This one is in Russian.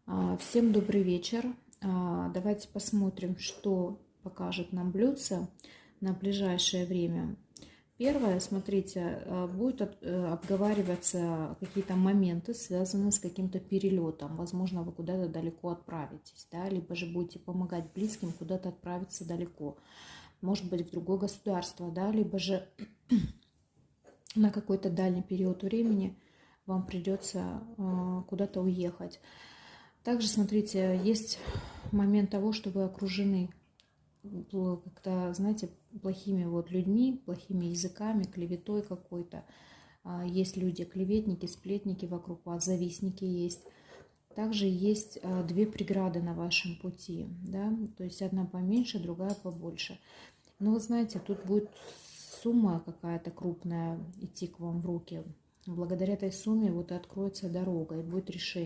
Всем добрый вечер. Давайте посмотрим, что покажет нам блюдце на ближайшее время. Первое, смотрите, будет обговариваться какие-то моменты, связанные с каким-то перелетом. Возможно, вы куда-то далеко отправитесь, да, либо же будете помогать близким куда-то отправиться далеко. Может быть, в другое государство, да, либо же на какой-то дальний период времени вам придется куда-то уехать. Также, смотрите, есть момент того, что вы окружены как-то, знаете, плохими людьми, плохими языками, клеветой какой-то. Есть люди, клеветники, сплетники вокруг вас, завистники есть. Также есть две преграды на вашем пути, да, то есть одна поменьше, другая побольше. Но вы знаете, тут будет сумма какая-то крупная идти к вам в руки. Благодаря этой сумме откроется дорога и будет решение.